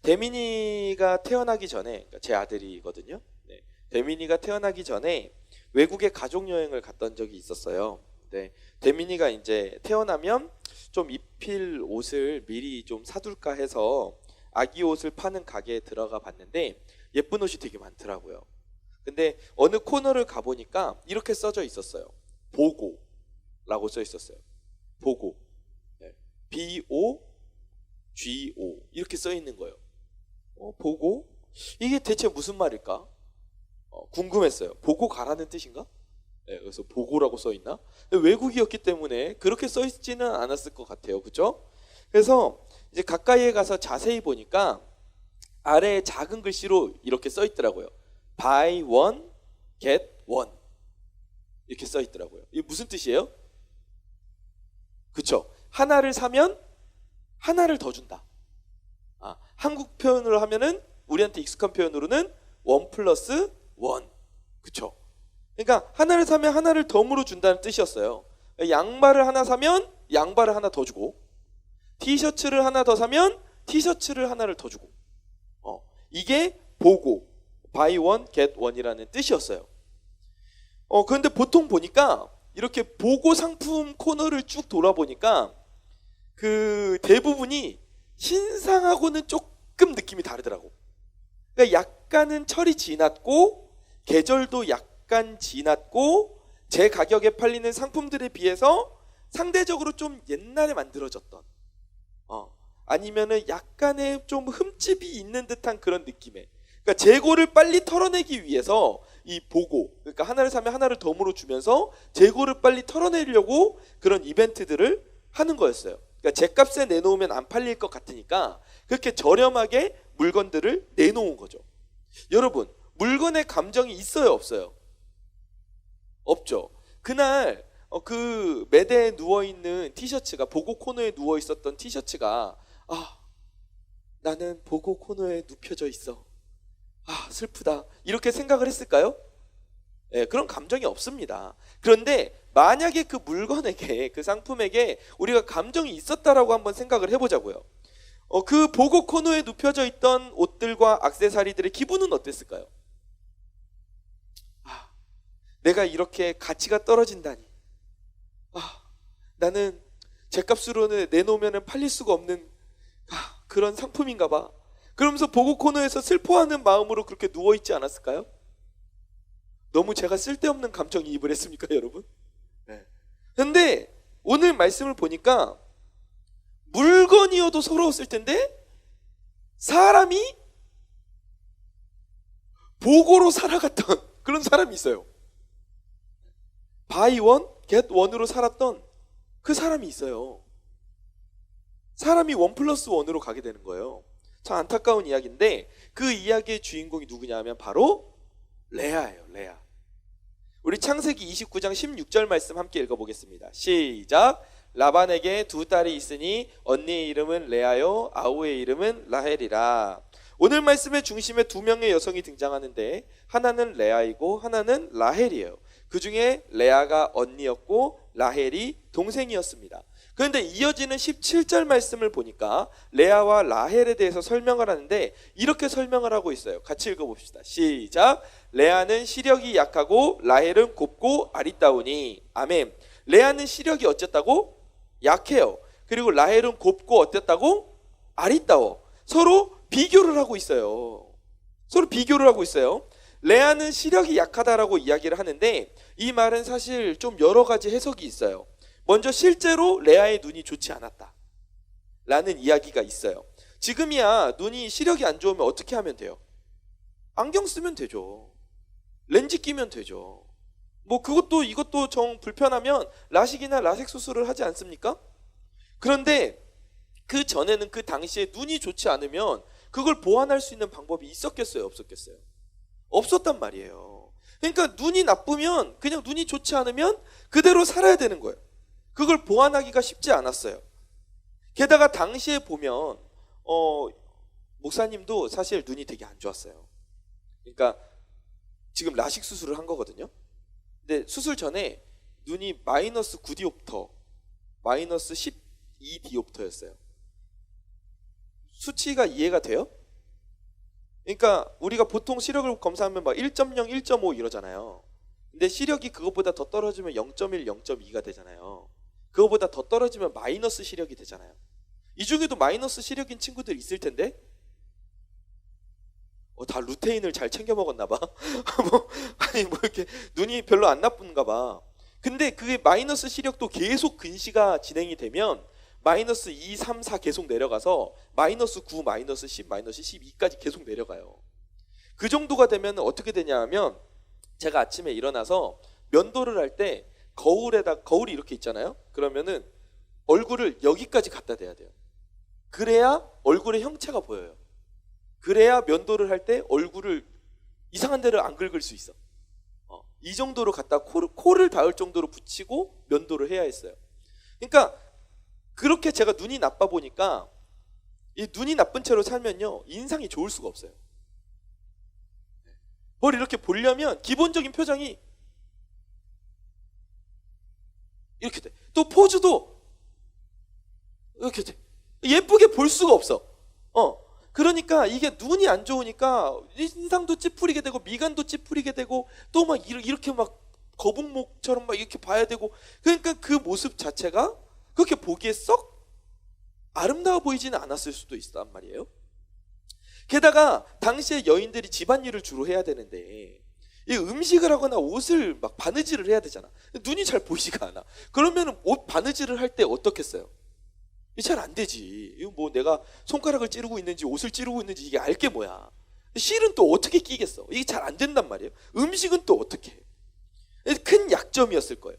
대민이가 태어나기 전에, 그러니까 제 아들이거든요. 네. 대민이가 태어나기 전에 외국에 가족 여행을 갔던 적이 있었어요. 네. 대민이가 이제 태어나면 좀 입힐 옷을 미리 좀 사둘까 해서 아기 옷을 파는 가게에 들어가 봤는데 예쁜 옷이 되게 많더라고요. 근데 어느 코너를 가보니까 이렇게 써져 있었어요. 보고라고 써 있었어요. 보고. 네. B-O-G-O 이렇게 써 있는 거예요. 보고? 이게 대체 무슨 말일까? 궁금했어요. 보고 가라는 뜻인가? 네, 그래서 보고라고 써 있나? 외국이었기 때문에 그렇게 써 있지는 않았을 것 같아요. 그죠? 그래서 이제 가까이에 가서 자세히 보니까 아래에 작은 글씨로 이렇게 써 있더라고요. Buy one, get one. 이렇게 써 있더라고요. 이게 무슨 뜻이에요? 그쵸? 하나를 사면 하나를 더 준다. 한국 표현으로 하면은 우리한테 익숙한 표현으로는 1 플러스 1. 그쵸? 그러니까 하나를 사면 하나를 덤으로 준다는 뜻이었어요. 양말을 하나 사면 양발을 하나 더 주고, 티셔츠를 하나 더 사면 티셔츠를 하나를 더 주고. 이게 보고, buy one, get one이라는 뜻이었어요. 그런데 보통 보니까 이렇게 보고 상품 코너를 쭉 돌아보니까 그 대부분이 신상하고는 조금 느낌이 다르더라고. 그러니까 약간은 철이 지났고 계절도 약간 지났고 제 가격에 팔리는 상품들에 비해서 상대적으로 좀 옛날에 만들어졌던 아니면은 약간의 좀 흠집이 있는 듯한 그런 느낌의, 그러니까 재고를 빨리 털어내기 위해서 이 보고, 그러니까 하나를 사면 하나를 덤으로 주면서 재고를 빨리 털어내려고 그런 이벤트들을 하는 거였어요. 그러니까 제값에 내놓으면 안 팔릴 것 같으니까 그렇게 저렴하게 물건들을 내놓은 거죠. 여러분, 물건에 감정이 있어요, 없어요? 없죠. 그날 그 매대에 누워있는 티셔츠가, 보고 코너에 누워있었던 티셔츠가 나는 보고 코너에 눕혀져 있어. 슬프다. 이렇게 생각을 했을까요? 네, 그런 감정이 없습니다. 그런데 만약에 그 물건에게, 그 상품에게 우리가 감정이 있었다라고 한번 생각을 해보자고요. 그 보고 코너에 눕혀져 있던 옷들과 액세서리들의 기분은 어땠을까요? 내가 이렇게 가치가 떨어진다니. 나는 제값으로는 내놓으면 팔릴 수가 없는 그런 상품인가 봐. 그러면서 보고 코너에서 슬퍼하는 마음으로 그렇게 누워있지 않았을까요? 너무 제가 쓸데없는 감정이입을 했습니까, 여러분? 네. 근데 오늘 말씀을 보니까 물건이어도 서러웠을 텐데 사람이 보고로 살아갔던 그런 사람이 있어요. buy one, get one으로 살았던 그 사람이 있어요. 사람이 1 플러스 1으로 가게 되는 거예요. 참 안타까운 이야기인데 그 이야기의 주인공이 누구냐 하면 바로 레아예요. 레아. 우리 창세기 29장 16절 말씀 함께 읽어보겠습니다. 시작. 라반에게 두 딸이 있으니 언니의 이름은 레아요 아우의 이름은 라헬이라. 오늘 말씀의 중심에 두 명의 여성이 등장하는데 하나는 레아이고 하나는 라헬이에요. 그 중에 레아가 언니였고 라헬이 동생이었습니다. 그런데 이어지는 17절 말씀을 보니까 레아와 라헬에 대해서 설명을 하는데 이렇게 설명을 하고 있어요. 같이 읽어봅시다. 시작. 레아는 시력이 약하고 라헬은 곱고 아리따우니. 아멘. 레아는 시력이 어쨌다고? 약해요. 그리고 라헬은 곱고 어땠다고? 아리따워. 서로 비교를 하고 있어요. 서로 비교를 하고 있어요. 레아는 시력이 약하다라고 이야기를 하는데 이 말은 사실 좀 여러 가지 해석이 있어요. 먼저 실제로 레아의 눈이 좋지 않았다 라는 이야기가 있어요. 지금이야 눈이 시력이 안 좋으면 어떻게 하면 돼요? 안경 쓰면 되죠. 렌즈 끼면 되죠. 뭐 그것도 이것도 정 불편하면 라식이나 라섹 수술을 하지 않습니까? 그런데 그 전에는, 그 당시에 눈이 좋지 않으면 그걸 보완할 수 있는 방법이 있었겠어요, 없었겠어요? 없었단 말이에요. 그러니까 눈이 나쁘면, 그냥 눈이 좋지 않으면 그대로 살아야 되는 거예요. 그걸 보완하기가 쉽지 않았어요. 게다가 당시에 보면 목사님도 사실 눈이 되게 안 좋았어요. 그러니까 지금 라식 수술을 한 거거든요. 근데 수술 전에 눈이 마이너스 9디옵터, 마이너스 12디옵터였어요. 수치가 이해가 돼요? 그러니까 우리가 보통 시력을 검사하면 막 1.0, 1.5 이러잖아요. 근데 시력이 그것보다 더 떨어지면 0.1, 0.2가 되잖아요. 그거보다 더 떨어지면 마이너스 시력이 되잖아요. 이 중에도 마이너스 시력인 친구들 있을 텐데 다 루테인을 잘 챙겨 먹었나 봐. 아니 이렇게 눈이 별로 안 나쁜가 봐. 근데 그게 마이너스 시력도 계속 근시가 진행이 되면 마이너스 2, 3, 4 계속 내려가서 마이너스 9, 마이너스 10, 마이너스 12까지 계속 내려가요. 그 정도가 되면 어떻게 되냐 하면 제가 아침에 일어나서 면도를 할 때 거울이 이렇게 있잖아요. 그러면은 얼굴을 여기까지 갖다 대야 돼요. 그래야 얼굴의 형체가 보여요. 그래야 면도를 할 때 얼굴을 이상한 데를 안 긁을 수 있어. 이 정도로 갖다 코를 닿을 정도로 붙이고 면도를 해야 했어요. 그러니까 그렇게 제가 눈이 나빠 보니까 이 눈이 나쁜 채로 살면요 인상이 좋을 수가 없어요. 뭘 이렇게 보려면 기본적인 표정이 이렇게 돼. 또 포즈도 이렇게 돼. 예쁘게 볼 수가 없어. 그러니까 이게 눈이 안 좋으니까 인상도 찌푸리게 되고 미간도 찌푸리게 되고 또 막 이렇게 막 거북목처럼 막 이렇게 봐야 되고 그러니까 그 모습 자체가 그렇게 보기에 썩 아름다워 보이지는 않았을 수도 있단 말이에요. 게다가 당시에 여인들이 집안일을 주로 해야 되는데 이 음식을 하거나 옷을 막 바느질을 해야 되잖아. 눈이 잘 보이지가 않아. 그러면 옷 바느질을 할 때 어떻겠어요? 잘 안 되지. 이거 뭐 내가 손가락을 찌르고 있는지 옷을 찌르고 있는지 이게 알게 뭐야. 실은 또 어떻게 끼겠어? 이게 잘 안 된단 말이에요. 음식은 또 어떻게 해? 큰 약점이었을 거예요.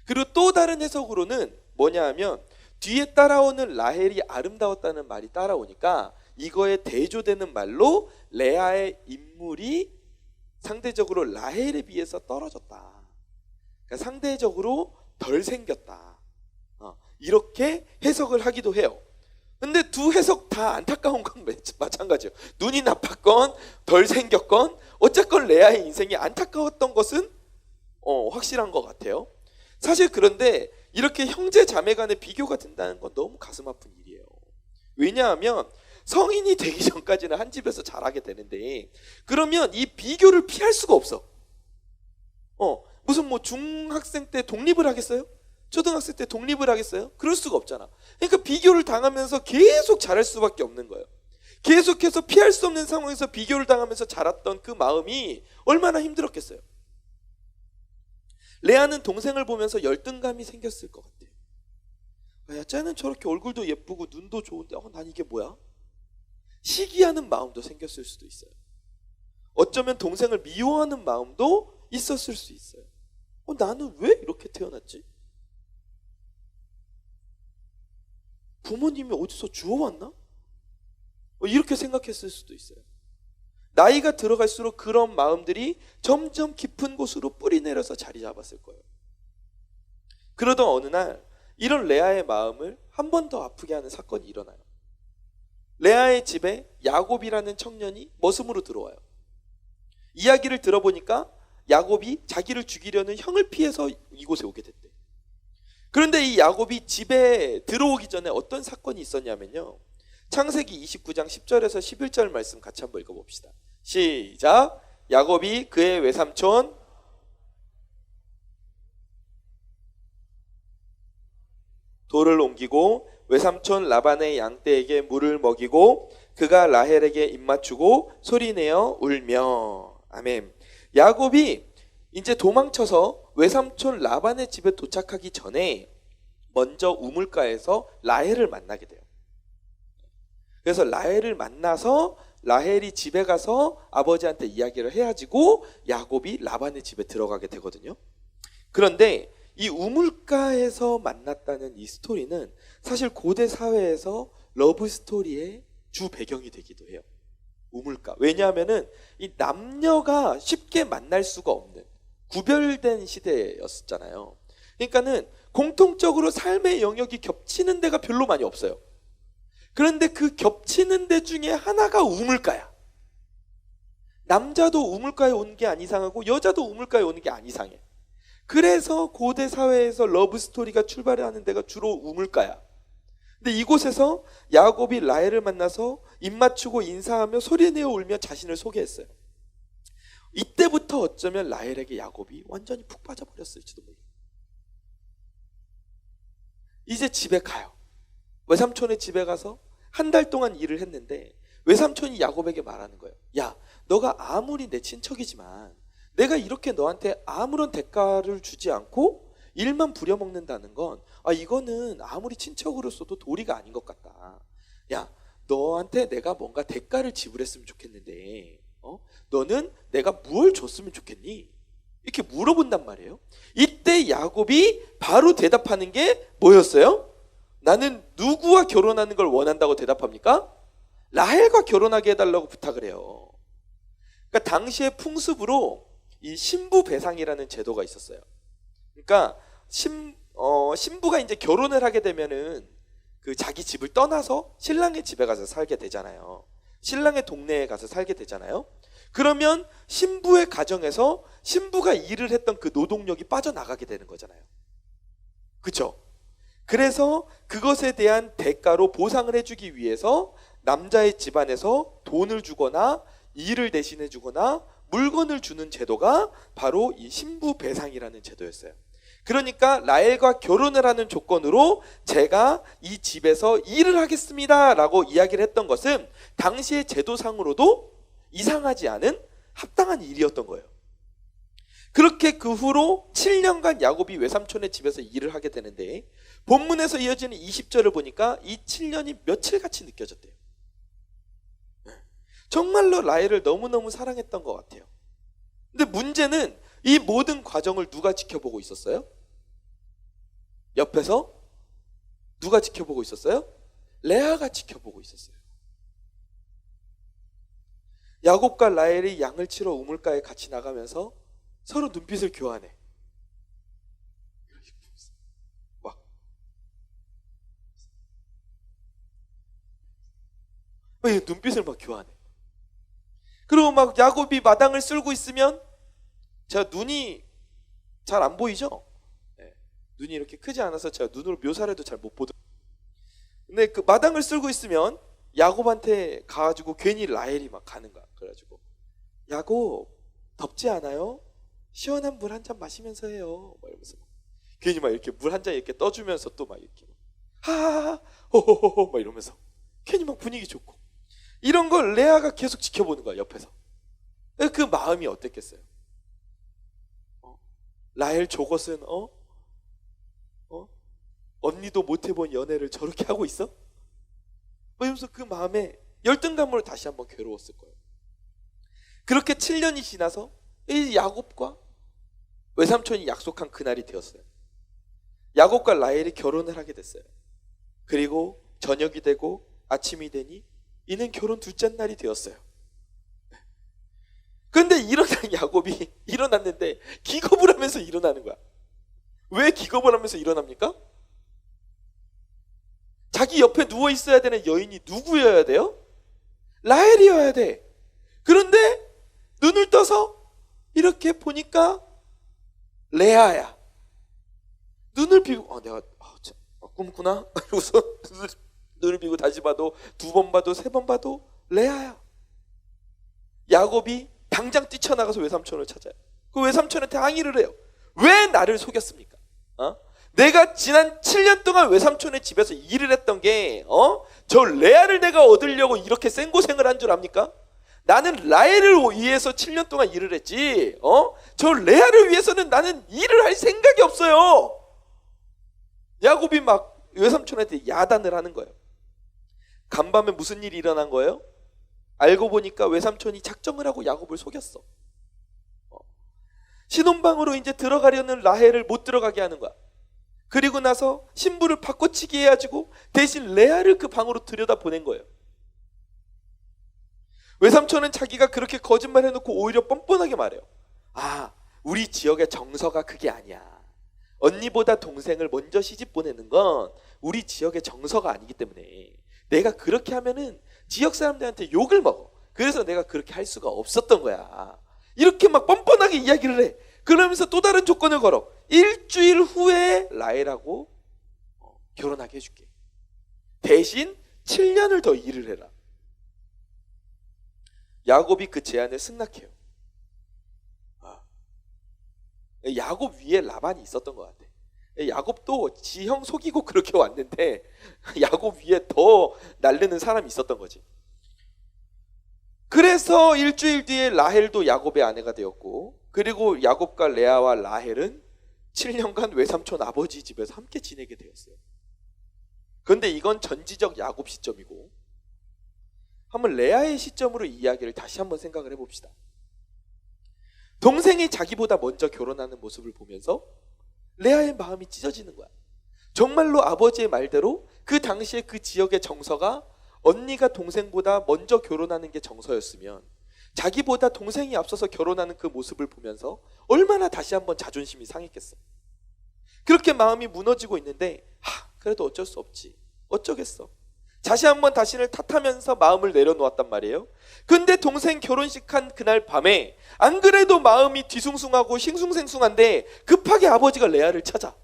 그리고 또 다른 해석으로는 뭐냐 하면 뒤에 따라오는 라헬이 아름다웠다는 말이 따라오니까 이거에 대조되는 말로 레아의 인물이 상대적으로 라헬에 비해서 떨어졌다. 그러니까 상대적으로 덜 생겼다. 이렇게 해석을 하기도 해요. 근데 두 해석 다 안타까운 건 마찬가지예요. 눈이 나빴건 덜 생겼건 어쨌건 레아의 인생이 안타까웠던 것은 확실한 것 같아요. 사실 그런데 이렇게 형제 자매 간의 비교가 된다는 건 너무 가슴 아픈 일이에요. 왜냐하면 성인이 되기 전까지는 한 집에서 자라게 되는데 그러면 이 비교를 피할 수가 없어. 무슨 뭐 중학생 때 독립을 하겠어요? 초등학생 때 독립을 하겠어요? 그럴 수가 없잖아. 그러니까 비교를 당하면서 계속 자랄 수밖에 없는 거예요. 계속해서 피할 수 없는 상황에서 비교를 당하면서 자랐던 그 마음이 얼마나 힘들었겠어요. 레아는 동생을 보면서 열등감이 생겼을 것 같아요. 야, 쟤는 저렇게 얼굴도 예쁘고 눈도 좋은데 난 이게 뭐야? 시기하는 마음도 생겼을 수도 있어요. 어쩌면 동생을 미워하는 마음도 있었을 수 있어요. 나는 왜 이렇게 태어났지? 부모님이 어디서 주워왔나? 이렇게 생각했을 수도 있어요. 나이가 들어갈수록 그런 마음들이 점점 깊은 곳으로 뿌리 내려서 자리 잡았을 거예요. 그러던 어느 날 이런 레아의 마음을 한 번 더 아프게 하는 사건이 일어나요. 레아의 집에 야곱이라는 청년이 머슴으로 들어와요. 이야기를 들어보니까 야곱이 자기를 죽이려는 형을 피해서 이곳에 오게 됐대. 그런데 이 야곱이 집에 들어오기 전에 어떤 사건이 있었냐면요. 창세기 29장 10절에서 11절 말씀 같이 한번 읽어봅시다. 시작. 야곱이 그의 외삼촌 돌을 옮기고 외삼촌 라반의 양떼에게 물을 먹이고 그가 라헬에게 입맞추고 소리내어 울며. 아멘. 야곱이 이제 도망쳐서 외삼촌 라반의 집에 도착하기 전에 먼저 우물가에서 라헬을 만나게 돼요. 그래서 라헬을 만나서 라헬이 집에 가서 아버지한테 이야기를 해가지고 야곱이 라반의 집에 들어가게 되거든요. 그런데 이 우물가에서 만났다는 이 스토리는 사실 고대 사회에서 러브 스토리의 주 배경이 되기도 해요. 우물가. 왜냐하면은 이 남녀가 쉽게 만날 수가 없는 구별된 시대였잖아요. 그러니까는 공통적으로 삶의 영역이 겹치는 데가 별로 많이 없어요. 그런데 그 겹치는 데 중에 하나가 우물가야. 남자도 우물가에 오는 게 안 이상하고 여자도 우물가에 오는 게 안 이상해. 그래서 고대 사회에서 러브 스토리가 출발하는 데가 주로 우물가야. 근데 이곳에서 야곱이 라헬을 만나서 입 맞추고 인사하며 소리내어 울며 자신을 소개했어요. 이때부터 어쩌면 라헬에게 야곱이 완전히 푹 빠져버렸을지도 몰라요. 이제 집에 가요. 외삼촌의 집에 가서 한 달 동안 일을 했는데 외삼촌이 야곱에게 말하는 거예요. 야, 너가 아무리 내 친척이지만 내가 이렇게 너한테 아무런 대가를 주지 않고 일만 부려먹는다는 건 이거는 아무리 친척으로서도 도리가 아닌 것 같다. 야, 너한테 내가 뭔가 대가를 지불했으면 좋겠는데 너는 내가 뭘 줬으면 좋겠니? 이렇게 물어본단 말이에요. 이때 야곱이 바로 대답하는 게 뭐였어요? 나는 누구와 결혼하는 걸 원한다고 대답합니까? 라헬과 결혼하게 해달라고 부탁을 해요. 그러니까 당시의 풍습으로 이 신부 배상이라는 제도가 있었어요. 그러니까 신부가 이제 결혼을 하게 되면은 그 자기 집을 떠나서 신랑의 집에 가서 살게 되잖아요. 신랑의 동네에 가서 살게 되잖아요. 그러면 신부의 가정에서 신부가 일을 했던 그 노동력이 빠져나가게 되는 거잖아요. 그렇죠? 그래서 그것에 대한 대가로 보상을 해주기 위해서 남자의 집안에서 돈을 주거나 일을 대신해 주거나 물건을 주는 제도가 바로 이 신부 배상이라는 제도였어요. 그러니까 라헬과 결혼을 하는 조건으로 제가 이 집에서 일을 하겠습니다 라고 이야기를 했던 것은 당시의 제도상으로도 이상하지 않은 합당한 일이었던 거예요. 그렇게 그 후로 7년간 야곱이 외삼촌의 집에서 일을 하게 되는데 본문에서 이어지는 20절을 보니까 이 7년이 며칠같이 느껴졌대요. 정말로 라헬을 너무너무 사랑했던 것 같아요. 근데 문제는 이 모든 과정을 누가 지켜보고 있었어요? 옆에서 누가 지켜보고 있었어요? 레아가 지켜보고 있었어요. 야곱과 라헬이 양을 치러 우물가에 같이 나가면서 서로 눈빛을 교환해. 막 눈빛을 막 교환해. 그리고 막 야곱이 마당을 쓸고 있으면 제가 눈이 잘 안 보이죠? 네. 눈이 이렇게 크지 않아서 제가 눈으로 묘사를 해도 잘 못 보더라고요. 근데 그 마당을 쓸고 있으면 야곱한테 가가지고 괜히 라헬이 막 가는 거야. 그래가지고 야곱 덥지 않아요? 시원한 물 한 잔 마시면서 해요. 막 이러면서 괜히 막 이렇게 물 한 잔 이렇게 떠주면서 또 막 이렇게 하하하 호호호호 막 이러면서 괜히 막 분위기 좋고 이런 걸 레아가 계속 지켜보는 거야 옆에서. 그 마음이 어땠겠어요? 라헬 저것은 언니도 못 해본 연애를 저렇게 하고 있어? 이러면서 그 마음에 열등감으로 다시 한번 괴로웠을 거예요. 그렇게 7년이 지나서 이 야곱과 외삼촌이 약속한 그날이 되었어요. 야곱과 라헬이 결혼을 하게 됐어요. 그리고 저녁이 되고 아침이 되니 이는 결혼 둘째 날이 되었어요. 그런데 일어난 야곱이 일어났는데 기겁을 하면서 일어나는 거야. 왜 기겁을 하면서 일어납니까? 자기 옆에 누워 있어야 되는 여인이 누구여야 돼요? 라헬이어야 돼. 그런데 눈을 떠서 이렇게 보니까 레아야. 눈을 비고 내가 꿈꾸나? 이러고서 눈을 비고 다시 봐도 2번 봐도 3번 봐도 레아야. 야곱이 당장 뛰쳐나가서 외삼촌을 찾아요. 그 외삼촌한테 항의를 해요. 왜 나를 속였습니까? 내가 지난 7년 동안 외삼촌의 집에서 일을 했던 게 저 레아를 내가 얻으려고 이렇게 생고생을 한 줄 압니까? 나는 라헬을 위해서 7년 동안 일을 했지 저 레아를 위해서는 나는 일을 할 생각이 없어요. 야곱이 막 외삼촌한테 야단을 하는 거예요. 간밤에 무슨 일이 일어난 거예요? 알고 보니까 외삼촌이 작정을 하고 야곱을 속였어. 신혼방으로 이제 들어가려는 라헬을 못 들어가게 하는 거야. 그리고 나서 신부를 바꿔치기 해가지고 대신 레아를 그 방으로 들여다보낸 거예요. 외삼촌은 자기가 그렇게 거짓말 해놓고 오히려 뻔뻔하게 말해요. 우리 지역의 정서가 그게 아니야. 언니보다 동생을 먼저 시집 보내는 건 우리 지역의 정서가 아니기 때문에 내가 그렇게 하면은 지역 사람들한테 욕을 먹어. 그래서 내가 그렇게 할 수가 없었던 거야. 이렇게 막 뻔뻔하게 이야기를 해. 그러면서 또 다른 조건을 걸어. 일주일 후에 라헬하고 결혼하게 해줄게. 대신 7년을 더 일을 해라. 야곱이 그 제안을 승낙해요. 야곱 위에 라반이 있었던 것 같아. 야곱도 지형 속이고 그렇게 왔는데 야곱 위에 더 날르는 사람이 있었던 거지. 그래서 일주일 뒤에 라헬도 야곱의 아내가 되었고, 그리고 야곱과 레아와 라헬은 7년간 외삼촌 아버지 집에서 함께 지내게 되었어요. 그런데 이건 전지적 야곱 시점이고, 한번 레아의 시점으로 이 이야기를 다시 한번 생각을 해봅시다. 동생이 자기보다 먼저 결혼하는 모습을 보면서 레아의 마음이 찢어지는 거야. 정말로 아버지의 말대로 그 당시에 그 지역의 정서가 언니가 동생보다 먼저 결혼하는 게 정서였으면, 자기보다 동생이 앞서서 결혼하는 그 모습을 보면서 얼마나 다시 한번 자존심이 상했겠어. 그렇게 마음이 무너지고 있는데 그래도 어쩔 수 없지, 어쩌겠어, 다시 한번 자신을 탓하면서 마음을 내려놓았단 말이에요. 근데 동생 결혼식 한 그날 밤에 안 그래도 마음이 뒤숭숭하고 싱숭생숭한데 급하게 아버지가 레아를 찾아.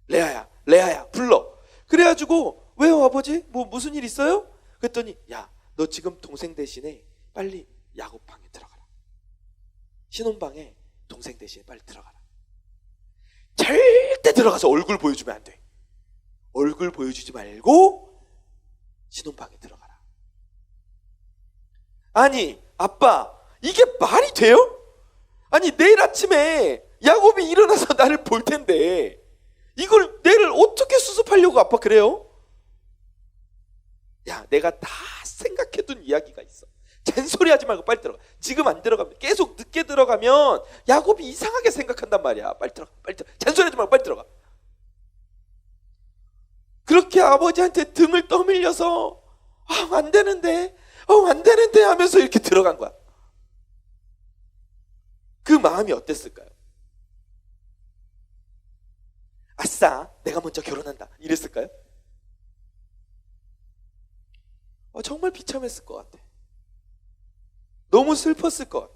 레아야 불러. 그래가지고 왜요 아버지? 뭐 무슨 일 있어요? 그랬더니 야, 너 지금 동생 대신에 빨리 야곱 방에 들어가라. 신혼방에 동생 대신에 빨리 들어가라. 절대 들어가서 얼굴 보여주면 안 돼. 얼굴 보여주지 말고 신혼방에 들어가라. 아니 아빠, 이게 말이 돼요? 아니 내일 아침에 야곱이 일어나서 나를 볼 텐데 이걸 내를 어떻게 수습하려고 아빠 그래요? 야, 내가 다 생각해둔 이야기가 있어. 잔소리 하지 말고 빨리 들어가. 지금 안 들어가면, 계속 늦게 들어가면 야곱이 이상하게 생각한단 말이야. 빨리 들어가. 잔소리 하지 말고 빨리 들어가. 그렇게 아버지한테 등을 떠밀려서 안 되는데 하면서 이렇게 들어간 거야. 그 마음이 어땠을까요? 아싸, 내가 먼저 결혼한다 이랬을까요? 정말 비참했을 것 같아. 너무 슬펐을 것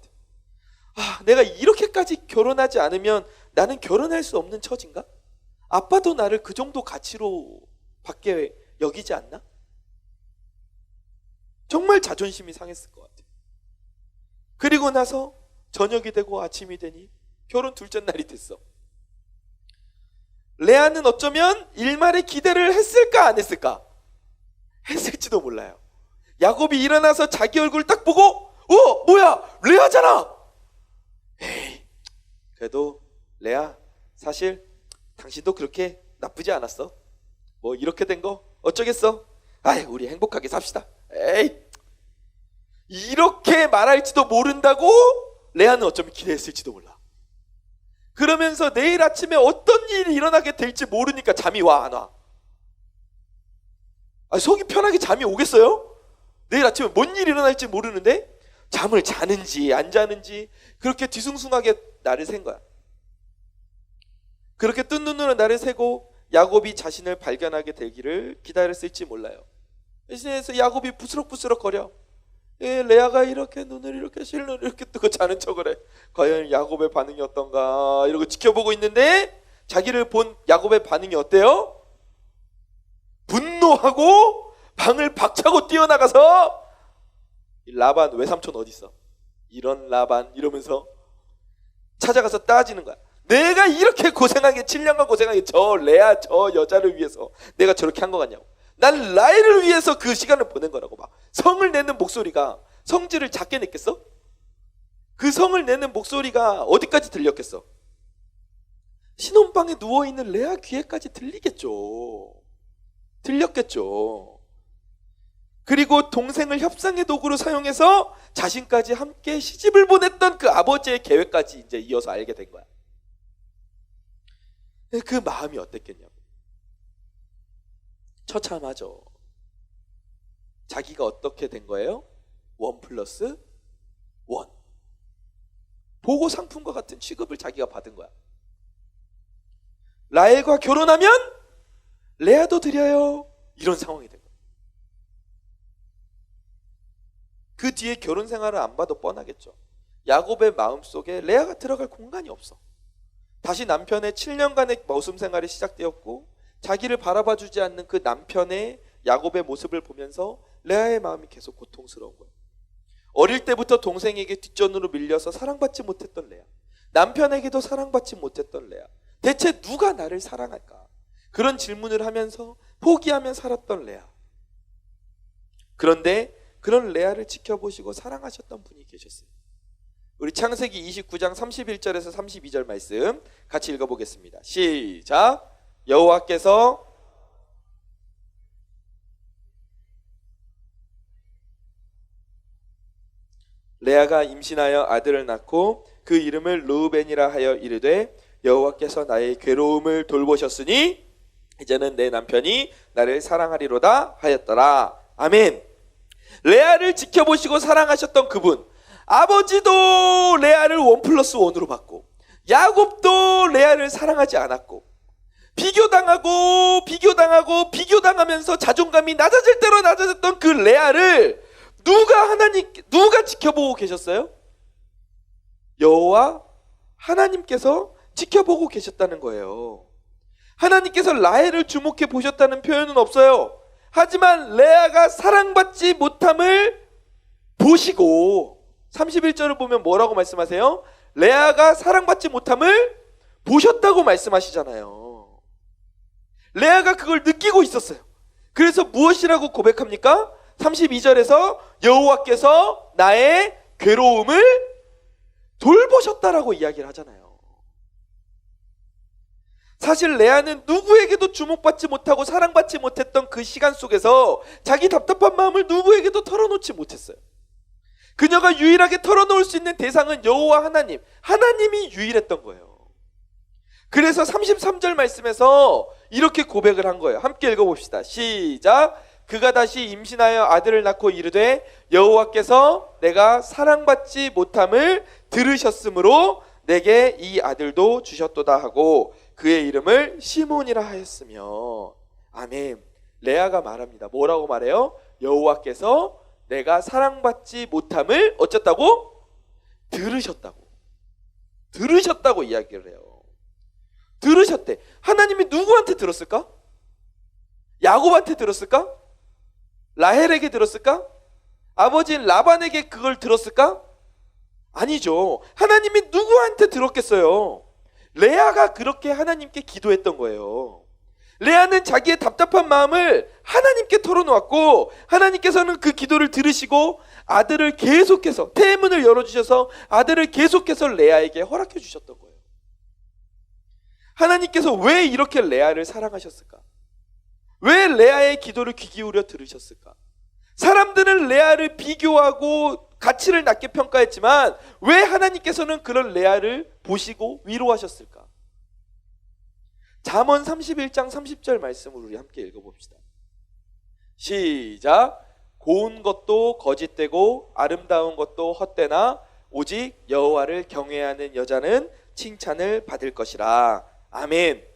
같아. 내가 이렇게까지 결혼하지 않으면 나는 결혼할 수 없는 처지인가? 아빠도 나를 그 정도 가치로 밖에 여기지 않나? 정말 자존심이 상했을 것 같아. 그리고 나서 저녁이 되고 아침이 되니 결혼 둘째 날이 됐어. 레아는 어쩌면 일말의 기대를 했을까 안 했을까? 했을지도 몰라요. 야곱이 일어나서 자기 얼굴 딱 보고 뭐야 레아잖아. 에이, 그래도 레아, 사실 당신도 그렇게 나쁘지 않았어. 뭐 이렇게 된 거 어쩌겠어. 우리 행복하게 삽시다. 에이, 이렇게 말할지도 모른다고 레아는 어쩌면 기대했을지도 몰라. 그러면서 내일 아침에 어떤 일이 일어나게 될지 모르니까 잠이 와 안 와? 속이 편하게 잠이 오겠어요? 내일 아침에 뭔 일이 일어날지 모르는데 잠을 자는지 안 자는지 그렇게 뒤숭숭하게 날을 샌 거야. 그렇게 뜬 눈으로 날을 새고 야곱이 자신을 발견하게 되기를 기다렸을지 몰라요. 그래서 야곱이 부스럭부스럭 거려. 레아가 이렇게 눈을 이렇게 실눈을 이렇게 뜨고 자는 척을 해. 과연 야곱의 반응이 어떤가 이러고 지켜보고 있는데 자기를 본 야곱의 반응이 어때요? 분노하고 방을 박차고 뛰어나가서 라반 외삼촌 어디 있어? 이런 라반 이러면서 찾아가서 따지는 거야. 내가 이렇게 고생하게 7년간 고생하게 저 레아 저 여자를 위해서 내가 저렇게 한 거 같냐고. 난 라헬을 위해서 그 시간을 보낸 거라고. 막 성을 내는 목소리가 성질을 작게 냈겠어? 그 성을 내는 목소리가 어디까지 들렸겠어? 신혼방에 누워있는 레아 귀에까지 들리겠죠. 들렸겠죠. 그리고 동생을 협상의 도구로 사용해서 자신까지 함께 시집을 보냈던 그 아버지의 계획까지 이제 이어서 알게 된 거야. 그 마음이 어땠겠냐고. 처참하죠. 자기가 어떻게 된 거예요? 1+1 보고 상품과 같은 취급을 자기가 받은 거야. 라헬과 결혼하면 레아도 드려요. 이런 상황이 된 거야. 그 뒤에 결혼 생활을 안 봐도 뻔하겠죠. 야곱의 마음속에 레아가 들어갈 공간이 없어. 다시 남편의 7년간의 머슴 생활이 시작되었고 자기를 바라봐주지 않는 그 남편의 야곱의 모습을 보면서 레아의 마음이 계속 고통스러운 거예요. 어릴 때부터 동생에게 뒷전으로 밀려서 사랑받지 못했던 레아, 남편에게도 사랑받지 못했던 레아, 대체 누가 나를 사랑할까? 그런 질문을 하면서 포기하며 살았던 레아. 그런데 그런 레아를 지켜보시고 사랑하셨던 분이 계셨어요. 우리 창세기 29장 31절에서 32절 말씀 같이 읽어보겠습니다. 시작. 여호와께서 레아가 임신하여 아들을 낳고 그 이름을 르우벤이라 하여 이르되 여호와께서 나의 괴로움을 돌보셨으니 이제는 내 남편이 나를 사랑하리로다 하였더라. 아멘. 레아를 지켜보시고 사랑하셨던 그분, 아버지도 레아를 1+1으로 봤고 야곱도 레아를 사랑하지 않았고 비교당하면서 자존감이 낮아질 대로 낮아졌던 그 레아를 누가 지켜보고 계셨어요? 여호와 하나님께서 지켜보고 계셨다는 거예요. 하나님께서 라헬을 주목해 보셨다는 표현은 없어요. 하지만 레아가 사랑받지 못함을 보시고 31절을 보면 뭐라고 말씀하세요? 레아가 사랑받지 못함을 보셨다고 말씀하시잖아요. 레아가 그걸 느끼고 있었어요. 그래서 무엇이라고 고백합니까? 32절에서 여호와께서 나의 괴로움을 돌보셨다라고 이야기를 하잖아요. 사실 레아는 누구에게도 주목받지 못하고 사랑받지 못했던 그 시간 속에서 자기 답답한 마음을 누구에게도 털어놓지 못했어요. 그녀가 유일하게 털어놓을 수 있는 대상은 여호와 하나님이 유일했던 거예요. 그래서 33절 말씀에서 이렇게 고백을 한 거예요. 함께 읽어봅시다. 시작. 그가 다시 임신하여 아들을 낳고 이르되 여호와께서 내가 사랑받지 못함을 들으셨으므로 내게 이 아들도 주셨도다 하고 그의 이름을 시몬이라 하였으며. 아멘. 레아가 말합니다. 뭐라고 말해요? 여호와께서 내가 사랑받지 못함을 어쨌다고? 들으셨다고 이야기를 해요. 들으셨대. 하나님이 누구한테 들었을까? 야곱한테 들었을까? 라헬에게 들었을까? 아버지인 라반에게 그걸 들었을까? 아니죠. 하나님이 누구한테 들었겠어요? 레아가 그렇게 하나님께 기도했던 거예요. 레아는 자기의 답답한 마음을 하나님께 털어놓았고 하나님께서는 그 기도를 들으시고 아들을 계속해서 태문을 열어주셔서 아들을 계속해서 레아에게 허락해 주셨던 거예요. 하나님께서 왜 이렇게 레아를 사랑하셨을까? 왜 레아의 기도를 귀 기울여 들으셨을까? 사람들은 레아를 비교하고 가치를 낮게 평가했지만 왜 하나님께서는 그런 레아를 보시고 위로하셨을까? 잠언 31장 30절 말씀을 우리 함께 읽어봅시다. 시작. 고운 것도 거짓되고 아름다운 것도 헛되나 오직 여호와를 경외하는 여자는 칭찬을 받을 것이라. 아멘.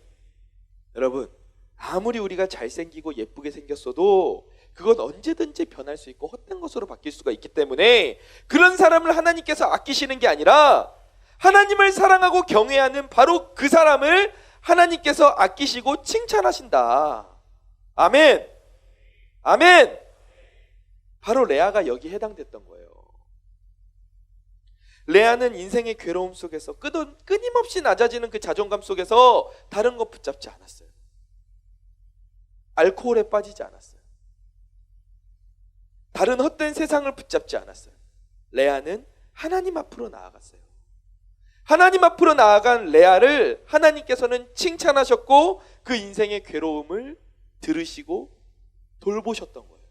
여러분, 아무리 우리가 잘생기고 예쁘게 생겼어도 그건 언제든지 변할 수 있고 헛된 것으로 바뀔 수가 있기 때문에 그런 사람을 하나님께서 아끼시는 게 아니라 하나님을 사랑하고 경외하는 바로 그 사람을 하나님께서 아끼시고 칭찬하신다. 아멘. 아멘. 바로 레아가 여기 해당됐던 거예요. 레아는 인생의 괴로움 속에서 끊임없이 낮아지는 그 자존감 속에서 다른 것 붙잡지 않았어요. 알코올에 빠지지 않았어요. 다른 헛된 세상을 붙잡지 않았어요. 레아는 하나님 앞으로 나아갔어요. 하나님 앞으로 나아간 레아를 하나님께서는 칭찬하셨고 그 인생의 괴로움을 들으시고 돌보셨던 거예요.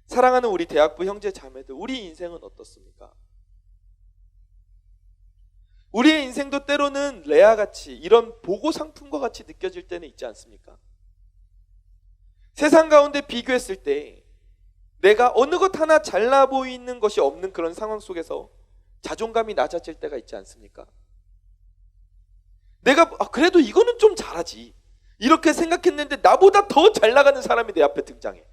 사랑하는 우리 대학부 형제 자매들, 우리 인생은 어떻습니까? 우리의 인생도 때로는 레아같이 이런 보고 상품과 같이 느껴질 때는 있지 않습니까? 세상 가운데 비교했을 때 내가 어느 것 하나 잘나 보이는 것이 없는 그런 상황 속에서 자존감이 낮아질 때가 있지 않습니까? 내가 그래도 이거는 좀 잘하지 이렇게 생각했는데 나보다 더 잘 나가는 사람이 내 앞에 등장해.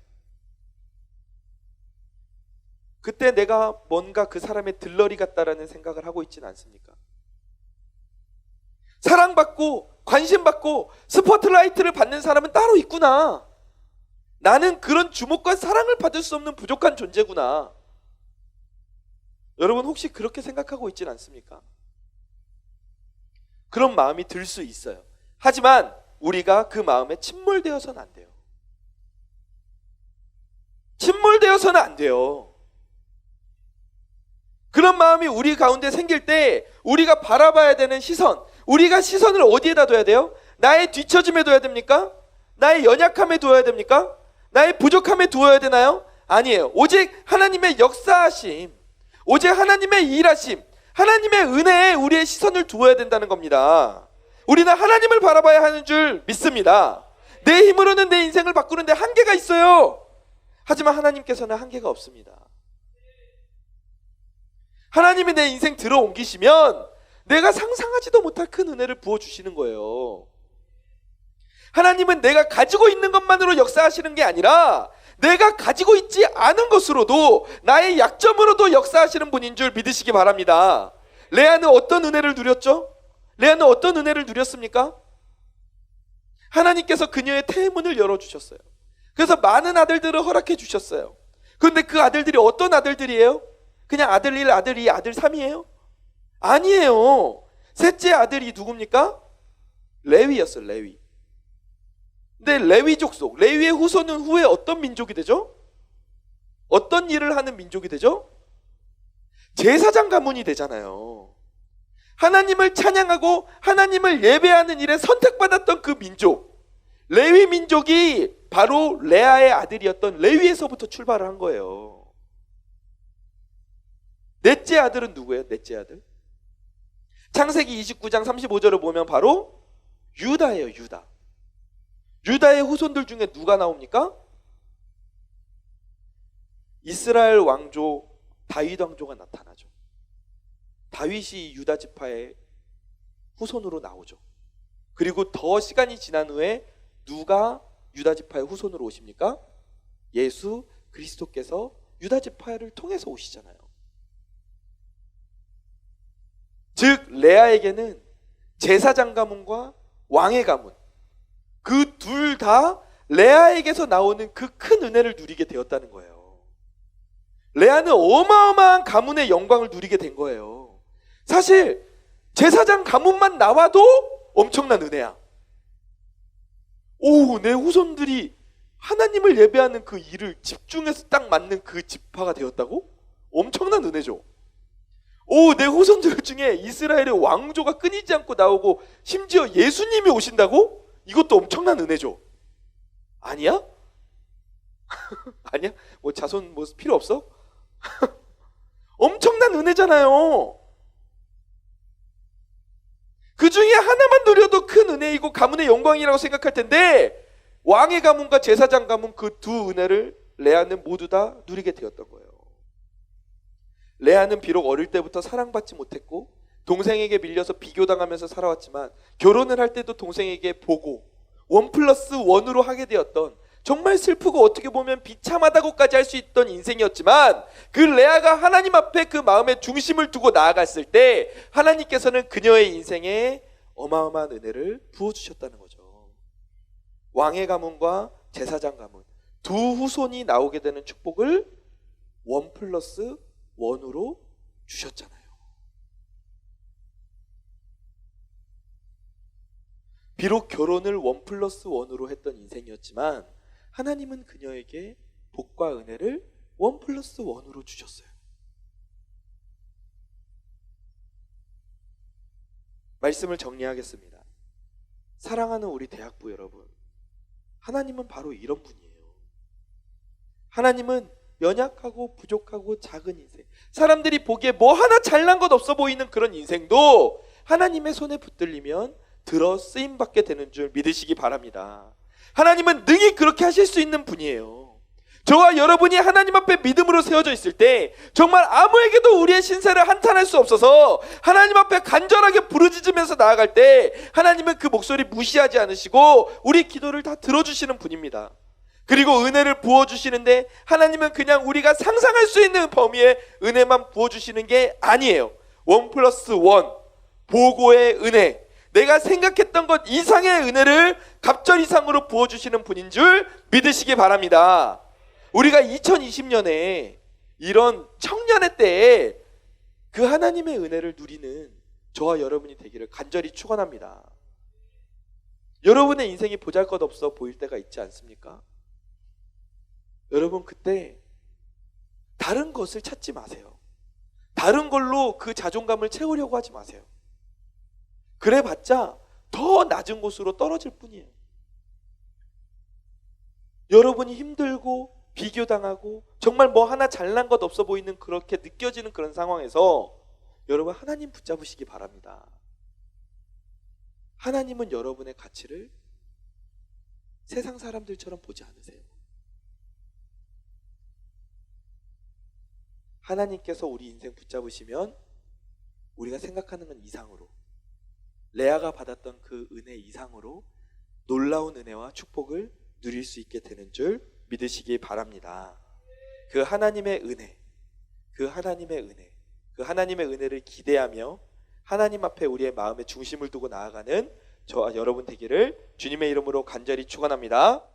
그때 내가 뭔가 그 사람의 들러리 같다라는 생각을 하고 있지는 않습니까? 사랑받고 관심받고 스포트라이트를 받는 사람은 따로 있구나. 나는 그런 주목과 사랑을 받을 수 없는 부족한 존재구나. 여러분 혹시 그렇게 생각하고 있진 않습니까? 그런 마음이 들 수 있어요. 하지만 우리가 그 마음에 침몰되어서는 안 돼요. 침몰되어서는 안 돼요. 그런 마음이 우리 가운데 생길 때 우리가 바라봐야 되는 시선, 우리가 시선을 어디에다 둬야 돼요? 나의 뒤처짐에 둬야 됩니까? 나의 연약함에 두어야 됩니까? 나의 부족함에 두어야 되나요? 아니에요. 오직 하나님의 역사하심, 오직 하나님의 일하심, 하나님의 은혜에 우리의 시선을 두어야 된다는 겁니다. 우리는 하나님을 바라봐야 하는 줄 믿습니다. 내 힘으로는 내 인생을 바꾸는데 한계가 있어요. 하지만 하나님께서는 한계가 없습니다. 하나님이 내 인생 들어옮기시면 내가 상상하지도 못할 큰 은혜를 부어주시는 거예요. 하나님은 내가 가지고 있는 것만으로 역사하시는 게 아니라 내가 가지고 있지 않은 것으로도, 나의 약점으로도 역사하시는 분인 줄 믿으시기 바랍니다. 레아는 어떤 은혜를 누렸죠? 레아는 어떤 은혜를 누렸습니까? 하나님께서 그녀의 태문을 열어주셨어요. 그래서 많은 아들들을 허락해 주셨어요. 그런데 그 아들들이 어떤 아들들이에요? 그냥 아들 1, 아들 2, 아들 3이에요? 아니에요. 셋째 아들이 누굽니까? 레위였어요. 레위. 근데 레위 족속, 레위의 후손은 후에 어떤 민족이 되죠? 어떤 일을 하는 민족이 되죠? 제사장 가문이 되잖아요. 하나님을 찬양하고 하나님을 예배하는 일에 선택받았던 그 민족, 레위 민족이 바로 레아의 아들이었던 레위에서부터 출발을 한 거예요. 넷째 아들은 누구예요? 넷째 아들? 창세기 29장 35절을 보면 바로 유다예요. 유다. 유다의 후손들 중에 누가 나옵니까? 이스라엘 왕조 다윗 왕조가 나타나죠. 다윗이 유다 지파의 후손으로 나오죠. 그리고 더 시간이 지난 후에 누가 유다 지파의 후손으로 오십니까? 예수 그리스도께서 유다 지파를 통해서 오시잖아요. 즉 레아에게는 제사장 가문과 왕의 가문, 그 둘 다 레아에게서 나오는 그 큰 은혜를 누리게 되었다는 거예요. 레아는 어마어마한 가문의 영광을 누리게 된 거예요. 사실 제사장 가문만 나와도 엄청난 은혜야. 오, 내 후손들이 하나님을 예배하는 그 일을 집중해서 딱 맡는 그 지파가 되었다고? 엄청난 은혜죠. 오, 내 후손들 중에 이스라엘의 왕조가 끊이지 않고 나오고 심지어 예수님이 오신다고? 이것도 엄청난 은혜죠. 아니야? 아니야? 뭐 자손 뭐 필요 없어? 엄청난 은혜잖아요. 그 중에 하나만 누려도 큰 은혜이고 가문의 영광이라고 생각할 텐데 왕의 가문과 제사장 가문 그 두 은혜를 레아는 모두 다 누리게 되었던 거예요. 레아는 비록 어릴 때부터 사랑받지 못했고 동생에게 밀려서 비교당하면서 살아왔지만 결혼을 할 때도 동생에게 보고 1+1으로 하게 되었던, 정말 슬프고 어떻게 보면 비참하다고까지 할 수 있던 인생이었지만 그 레아가 하나님 앞에 그 마음의 중심을 두고 나아갔을 때 하나님께서는 그녀의 인생에 어마어마한 은혜를 부어주셨다는 거죠. 왕의 가문과 제사장 가문 두 후손이 나오게 되는 축복을 1+1으로 주셨잖아요. 비록 결혼을 1+1으로 했던 인생이었지만 하나님은 그녀에게 복과 은혜를 1+1으로 주셨어요. 말씀을 정리하겠습니다. 사랑하는 우리 대학부 여러분, 하나님은 바로 이런 분이에요. 하나님은 연약하고 부족하고 작은 인생, 사람들이 보기에 뭐 하나 잘난 것 없어 보이는 그런 인생도 하나님의 손에 붙들리면 들어 쓰임받게 되는 줄 믿으시기 바랍니다. 하나님은 능히 그렇게 하실 수 있는 분이에요. 저와 여러분이 하나님 앞에 믿음으로 세워져 있을 때 정말 아무에게도 우리의 신세를 한탄할 수 없어서 하나님 앞에 간절하게 부르짖으면서 나아갈 때 하나님은 그 목소리 무시하지 않으시고 우리 기도를 다 들어주시는 분입니다. 그리고 은혜를 부어주시는데 하나님은 그냥 우리가 상상할 수 있는 범위의 은혜만 부어주시는 게 아니에요. 1+1 보고의 은혜, 내가 생각했던 것 이상의 은혜를 갑절 이상으로 부어주시는 분인 줄 믿으시기 바랍니다. 우리가 2020년에 이런 청년의 때에 그 하나님의 은혜를 누리는 저와 여러분이 되기를 간절히 축원합니다. 여러분의 인생이 보잘것없어 보일 때가 있지 않습니까? 여러분, 그때 다른 것을 찾지 마세요. 다른 걸로 그 자존감을 채우려고 하지 마세요. 그래봤자 더 낮은 곳으로 떨어질 뿐이에요. 여러분이 힘들고 비교당하고 정말 뭐 하나 잘난 것 없어 보이는, 그렇게 느껴지는 그런 상황에서 여러분, 하나님 붙잡으시기 바랍니다. 하나님은 여러분의 가치를 세상 사람들처럼 보지 않으세요. 하나님께서 우리 인생 붙잡으시면 우리가 생각하는 건 이상으로, 레아가 받았던 그 은혜 이상으로 놀라운 은혜와 축복을 누릴 수 있게 되는 줄 믿으시기 바랍니다. 그 하나님의 은혜, 그 하나님의 은혜를 기대하며 하나님 앞에 우리의 마음의 중심을 두고 나아가는 저와 여러분 되기를 주님의 이름으로 간절히 축원합니다.